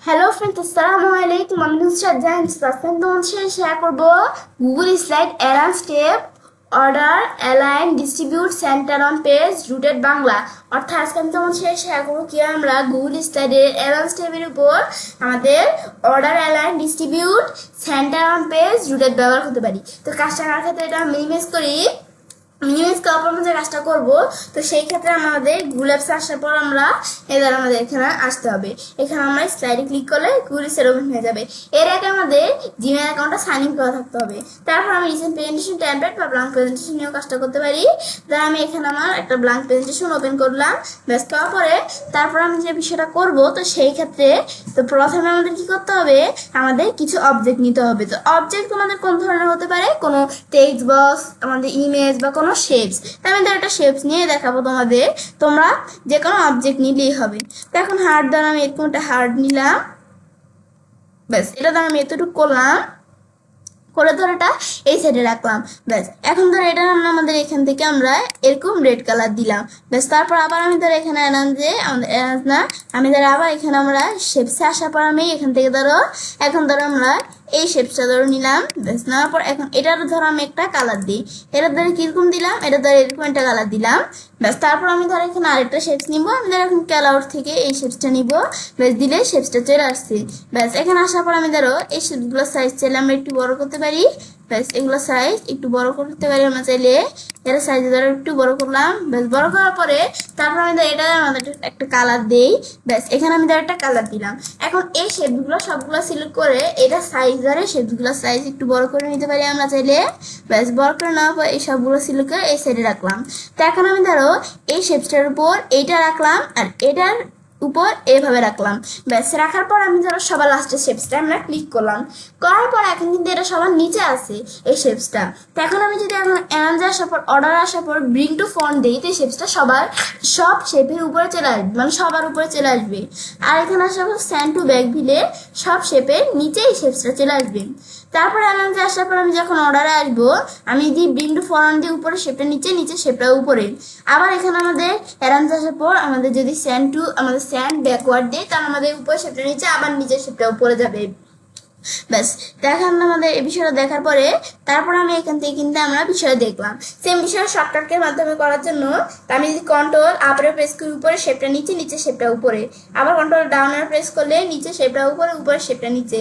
Hello friends, আসসালামু আলাইকুম। আমি নুসরাত জাহান ইসলাম তোমাদের সাথে শেয়ার করবো Google slide align step order align distribute centre on page rooted Bangla. অর্থাৎ আজকে আমি তোমাদের সাথে শেয়ার করবো কি আমরা গুগল স্লাইডের অ্যালাইন স্টেপের উপর আমাদের order align distribute centre on page rooted ব্যবহার করতে পারি। তো কাজটা করার ক্ষেত্রে এটা মিনিমাইজ করি। মিনিমাইজ করার পর আমরা যে কাজটা করবো, তো সেই ক্ষেত্রে আমাদের গুগল অ্যাপসে আসার পর আমরা এবার আমাদের এখানে আসতে হবে। এখানে আমরা স্লাইডে ক্লিক করলে গুগল স্লাইড ওপেন হয়ে যাবে। এর আগে আমাদের জিমেল অ্যাকাউন্টটা সাইন ইন করা থাকতে হবে। তারপর আমি রিসেন্ট প্রেজেন্টেশন টেমপ্লেট বা ব্ল্যাঙ্ক প্রেজেন্টেশন নিয়েও কাজটা করতে পারি। তাই আমি এখানে আমার একটা ব্ল্যাঙ্ক প্রেজেন্টেশন ওপেন করলাম। ব্যস্ত হওয়ার পরে তারপর আমি যে বিষয়টা করব, তো সেই ক্ষেত্রে তো প্রথমে আমাদের কি করতে হবে, আমাদের কিছু অবজেক্ট নিতে হবে। তো অবজেক্ট তোমাদের কোন ধরনের হতে পারে, কোনো টেক্সট বক্স, আমাদের ইমেজ বা কোনো শেপস। আমি ধর একটা শেপস নিয়ে দেখাবো তোমাদের, তোমরা যে কোনো অবজেক্ট নিলেই হবে। তো এখন হার্ট দ্বারা আমি এরকম একটা হার্ট নিলাম, ব্যাস এটা দ্বারা আমি এতটুকু করলাম, করে ধর এটা এই সাইডে রাখলাম। ব্যাস এখন ধর এটা আমাদের এখান থেকে আমরা এরকম রেড কালার দিলাম। ব্যাস তারপর আবার আমি ধর এখানে এলাম যে আমাদের না, আমি ধর আবার এখানে আমরা শেপসে আসার পর আমি এখান থেকে ধরো এখন ধরো আমরা এই শেপসটা ধরো নিলাম। ব্যাস নেওয়ার পর এখন এটার ধরো আমি একটা কালার দিই, এটার ধরে কিরকম দিলাম, এটা ধরে এরকম একটা কালার দিলাম। ব্যাস তারপর আমি ধরো এখানে আরেকটা শেপস নিবো, আমি ধরো এখন ক্যালাউট থেকে এই শেপসটা নিবো। ব্যাস দিলে শেপসটা চলে আসছে। ব্যাস এখানে আসার পর আমি ধরো এই শেপসগুলোর সাইজ চাইলে আমরা একটু বড় করতে পারি। ব্যাস এগুলো সাইজ একটু বড় করতে পারি আমরা চাইলে, এর সাইজ ধরো একটু বড় করলাম। ব্যাস বড় করার পরে তারপর আমি ধরো এটা আমাদের একটা কালার দেই। ব্যাস এখানে আমি ধরো একটা কালার দিলাম। এখন এই শেপগুলো সবগুলো সিলেক্ট করে এটা সাইজ ধরে শেপগুলোর সাইজ একটু বড় করে নিতে পারি আমরা চাইলে। ব্যাস বড় করে নেওয়ার পর এই সবগুলো সিলেক্ট করে এই সাইডে রাখলাম। তো এখন আমি ধরো এই শেপসটার উপর এইটা রাখলাম আর এটার উপর এইভাবে রাখলাম। ব্যাস রাখার পর আমি ধরো সবার লাস্টের শেপসটা আমরা ক্লিক করলাম। করার পর এখন কিন্তু এটা সবার নিচে আছে এই শেপসটা। তো এখন আমি যদি এখন অ্যানাঞ্জে আসার পর অর্ডার আসার পর ব্রিং টু ফ্রন্ট দিই, তো এই শেপসটা সব শেপের উপরে চলে আসবে, মানে সবার উপরে চলে আসবে। আর এখানে আসার পর স্যান্ড টু ব্যাক দিলে সব শেপের নিচে এই শেপসটা চলে আসবে। তারপরে অ্যানাঞ্জে আসার পর আমি যখন অর্ডারে আসবো, আমি যদি ব্রিং টু ফ্রন্ট দিয়ে উপরে শেপটা নিচে, নিচে শেপটা উপরে। আবার এখানে আমাদের অ্যানাঞ্জে আসার পর আমাদের যদি আমাদের স্যান্ড ব্যাকওয়ার্ড দিই, তাহলে আমাদের উপরে শেপটা নিচে, আবার নিচে শেপটা উপরে যাবে। ব্যাস দেখান আমাদের এই বিষয়টা দেখার পরে তারপর আমি এখান থেকে কিন্তু আমরা বিষয় দেখলাম। সেম বিষয় শর্টকাটের মাধ্যমে করার জন্য আমি যদি কন্ট্রোল আপরে প্রেস করি, উপরে শেপটা নিচে, নিচে শেপটা উপরে। আবার কন্ট্রোল ডাউনের প্রেস করলে নিচে শেপটা উপরে, উপরে শেপটা নিচে।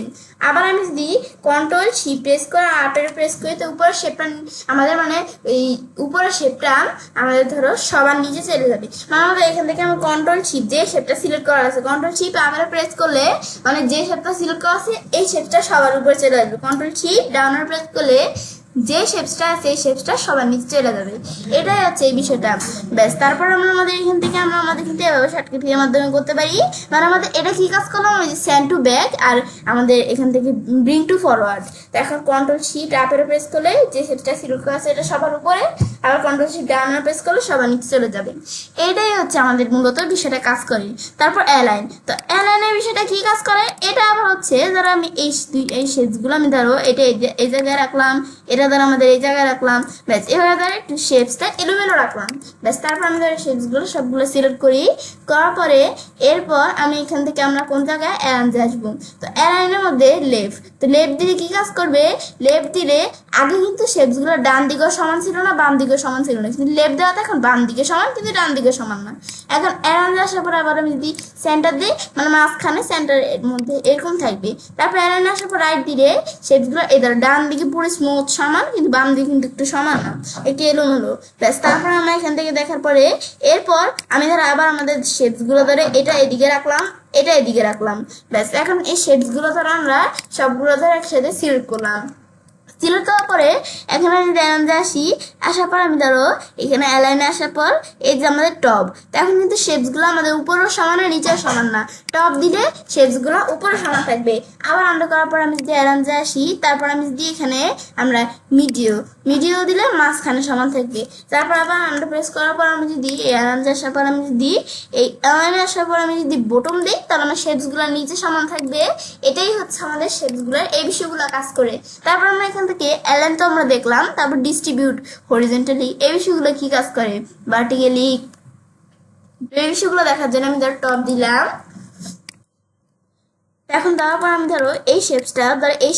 আবার আমি যদি কন্ট্রোল সি প্রেস করে আপরে প্রেস করি, তো উপরে শেপটা আমাদের মানে এই উপরের শেপটা আমাদের ধরো সবার নিচে চলে যাবে। মানে আমাদের এখান থেকে আমার কন্ট্রোল শিপ যে শেপটা সিলেক্ট করা আছে, কন্ট্রোল শিপ আপরে প্রেস করলে মানে যে শেপটা সিলেক্ট করা আছে এই শেপটা সবার উপরে চলে আসবে। কন্ট্রোল শিপ ডাউনার প্রেস করলে যে শেপসটা আছে এই শেপসটা সবার নিচে চলে যাবে। এটাই হচ্ছে এই বিষয়টা। ব্যাস তারপর আমরা আমাদের এখান থেকে আমাদের কিন্তু এভাবে শর্টকাটের মাধ্যমে করতে পারি। মানে আমাদের এটা কি কাজ করলাম, ওই যে স্যান্ড টু ব্যাক আর আমাদের এখান থেকে ব্রিং টু ফরওয়ার্ড। তো এখন কন্ট্রোল শিট আপের প্রেস করলে যে শেপসটা সিলেক্ট করা আছে এটা সবার উপরে, আবার কন্ট্রোল শিট ডাউনার প্রেস করলে সবার নিচে চলে যাবে। এটাই হচ্ছে আমাদের মূলত বিষয়টা কাজ করে। তারপর অ্যালাইন, তো অ্যালাইনের বিষয়টা কি কাজ করে, এটা আবার হচ্ছে ধরো আমি এই শেপসগুলো আমি ধরো এটা এই জায়গায় রাখলাম, এটা ধরো আমাদের এই জায়গায় রাখলাম। ব্যাস এভাবে ধরো একটু শেপসটা এলোমেলো রাখলাম। ব্যাস তারপর আমি ধরো শেপসগুলো সবগুলো সিলেক্ট করি, করার পরে এরপর আমি এখান থেকে আমরা কোন জায়গায় অ্যালাইনে আসবো। তো অ্যালাইনের মধ্যে লেফট, তো লেফট দিলে কি কাজ করবে, লেফট দিলে আগে কিন্তু শেপসগুলো ডান দিকেও সমান ছিল না, বাম দিকেও সমান ছিল না, কিন্তু লেফট দেওয়াতে এখন বাম দিকে সমান কিন্তু ডান দিকে সমান না। এখন অ্যালাইনে আসার পর আবার আমি যদি সেন্টার দিই, মানে মাঝখানে সেন্টারের মধ্যে এরকম থাকবে। তারপর অ্যালাইনে আসার পর রাইট দিলে শেপসগুলো এই ধরো ডান দিকে পুরো স্মুথ সমান, কিন্তু বাম দিকে কিন্তু একটু সমান না, একটু এলোমেলো। ব্যাস তারপর আমরা এখান থেকে দেখার পরে এরপর আমি ধরো আবার আমাদের শেপসগুলো ধরে এটা এদিকে রাখলাম, এটা এদিকে রাখলাম। ব্যাস এখন এই শেপসগুলো ধরো আমরা সবগুলো ধরে একসাথে সিলেক্ট করলাম। সিলেক্ট করার পরে এখানে আমি অ্যালাইনে আসি, আসার পর আমি ধরো এখানে অ্যালাইনে আসার পর এই যে আমাদের টপ, তো এখন কিন্তু শেপসগুলো আমাদের উপরেও সমান আর নিচেও সমান না। টপ দিলে শেপসগুলো উপরে সমান থাকবে। আবার আন্ডার করার পর আমি যদি অ্যালাইনে আসি, তারপর আমি যদি এখানে আমরা মিডিও দিলে মাঝখানে সমান থাকবে। তারপর আবার আন্ডার প্রেস করার পর আমি যদি অ্যালাইনে আসার পর আমি যদি এই অ্যালাইনে আসার পর আমি যদি বটম দিই, তাহলে আমার শেপসগুলো নিচে সমান থাকবে। এটাই হচ্ছে আমাদের শেপসগুলোর এই বিষয়গুলো কাজ করে। তারপর আমরা এখান থেকে অ্যালাইন তো আমরা দেখলাম, তারপর ডিস্ট্রিবিউট হরিজন্টালি এই বিষয়গুলো কি কাজ করে, ভার্টিক্যালি এই বিষয়গুলো দেখার জন্য আমি ধর টপ দিলাম। এখন দেওয়ার পর আমি ধরো এই শেপসটা ধরো এই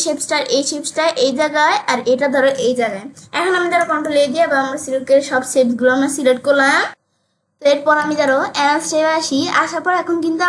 শেপসটা এই জায়গায় আর এটা ধরো এই জায়গায়। এখন আমি ধরো কন্ট্রোল এ দিয়ে বা আমরা সিলেক্ট করে সব শেপসগুলো আমরা সিলেক্ট করলাম। তো এরপর আমি ধরো অ্যানালাইজ শেপে আসার পর এখন কিন্তু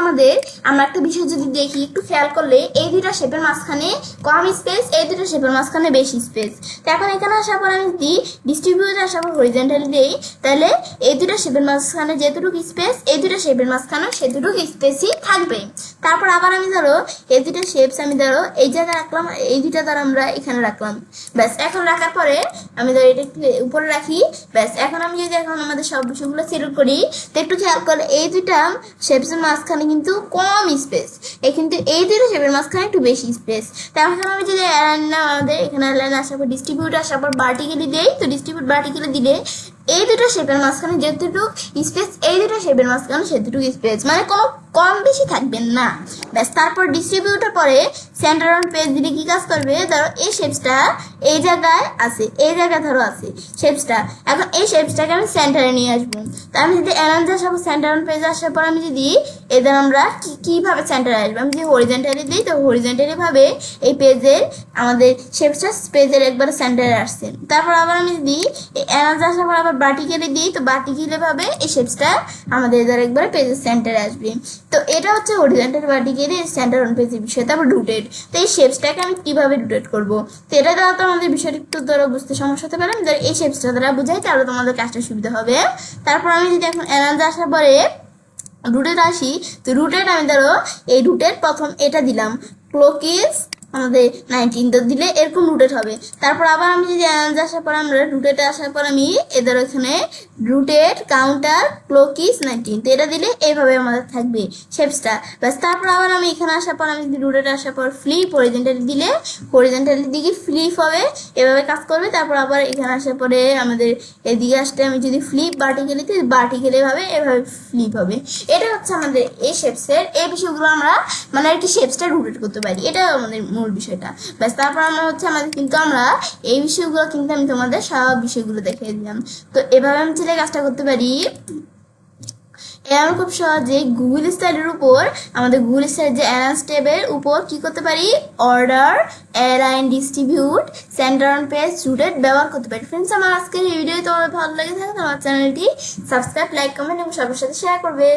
আমরা একটা বিষয় যদি দেখি একটু খেয়াল করলে এই দুইটা শেপের মাঝখানে কম স্পেস, এই দুটো শেপের মাঝখানে বেশি স্পেস। তো এখন এখানে আসার পর আমি যদি ডিস্ট্রিবিউট আসার পর হরিজেন্টালি দিই, তাহলে এই দুটো শেপের মাঝখানে যেটুকু স্পেস এই দুটো শেপের মাঝখানে সেটুকু স্পেসই থাকবে। তারপর আবার আমি ধরো এই দুটো শেপস আমি ধরো এই জায়গায় রাখলাম, এই দুইটা ধরো আমরা এখানে রাখলাম। ব্যাস এখন রাখার পরে আমি ধরো এটা একটু উপরে রাখি। ব্যাস এখন আমি যদি এখন আমাদের সব বিষয়গুলো সিলেক্ট করি, তো একটু খেয়াল করলে এই দুইটা শেপসের মাঝখানে কিন্তু কম স্পেস, কিন্তু এই দুইটা শেপের মাঝখানে একটু বেশি স্পেস। তারপর আমি যদি আমাদের এখানে লাইন আসার পর ডিস্ট্রিবিউট আসার পর ভার্টিক্যালি দেই, তো ডিস্ট্রিবিউট ভার্টিক্যালি দিলে এই দুটো শেপের মাঝখানে যেটুকু স্পেস এই দুটো শেপের মাঝখানে সেটুকু স্পেস, মানে কোনো কম বেশি থাকবে না। ব্যাস তারপর ডিস্ট্রিবিউটের পরে সেন্টার অন পেজ দিলে কি কাজ করবে, ধরো এই শেপসটা এই জায়গায় আছে, এই জায়গায় ধরো আছে শেপসটা, এখন এই শেপসটাকে আমি সেন্টারে নিয়ে আসবো। তো আমি যদি অ্যালাইন আসাবো সেন্টার অন পেজ আসার পর আমি যদি এদের আমরা কিভাবে সেন্টারে আসবো, আমি যদি হরিজেন্টালি দিই তো হরিজেন্টালি ভাবে এই পেজের আমাদের শেপসটা পেজের একবারে সেন্টারে আসছে। তারপর আবার আমি যদি অ্যালাইন আসার পর আবার ভার্টিক্যালি দিই তো ভার্টিক্যালি ভাবে এই শেপসটা আমাদের এদের একবারে পেজের সেন্টারে আসবে। তো এটা হচ্ছে হরিজন্টাল ভার্টিক্যালি সেন্টার অন পেজের বিষয়। তারপর রুটেড, তো এই শেপসটাকে আমি কিভাবে রুটেট করবো, তো এটা দ্বারা তো আমাদের বিষয়টা একটু ধরো বুঝতে সমস্যা হতে পারে। আমি ধরো এই শেপসটা দ্বারা বুঝাই তাহলে তোমাদের কাজটা সুবিধা হবে। তারপর আমি যদি এখন অ্যালাইন আসার পরে রুটেড আসি, তো রুটেড আমি ধরো এই রুটের প্রথম এটা দিলাম ক্লোকিস আমাদের 19 তো দিলে এরকম রুটেড হবে। তারপর আবার আমি যদি অ্যানালাইজ আসার পর আমরা রুটেড আসার পর আমি এদের ওখানে রুটেড কাউন্টার ক্লোকিস 19 তো এটা দিলে এইভাবে আমাদের থাকবে শেপসটা। ব্যাস তারপর আবার আমি এখানে আসার পর আমি যদি রুটেড আসার পর ফ্লিপ হরিজেন্টালি দিলে হরিজেন্টালি দিকে ফ্লিপ হবে, এভাবে কাজ করবে। তারপর আবার এখানে আসার পরে আমাদের এদিকে আসতে আমি যদি ফ্লিপ ভার্টিক্যালিতে ভার্টিক্যালি ভাবে এভাবে ফ্লিপ হবে। এটা হচ্ছে আমাদের এই শেপসের এই বিষয়গুলো আমরা মানে একটি শেপসটা রুটেট করতে পারি, এটা আমাদের মূল বিষয়টা। ব্যাস তারপর আমরা হচ্ছে আমাদের কিন্তু আমরা এই বিষয়গুলো কিন্তু আমি তোমাদের সব বিষয়গুলো দেখিয়ে দিলাম। তো এভাবে আমি ছেলে কাজটা করতে পারি। আমরা খুব সহজে গুগল স্টাইলের উপর আমাদের গুগল স্টাইল যে অ্যালাইন্স ট্যাবের উপর কি করতে পারি, order, align, distribute, centre on page, rooted ব্যবহার করতে পারি। ফ্রেন্ডস আমার আজকের এই ভিডিও তোমাদের ভালো লেগে থাকে আমার চ্যানেলটি সাবস্ক্রাইব, লাইক, কমেন্ট এবং সবার সাথে শেয়ার করবে।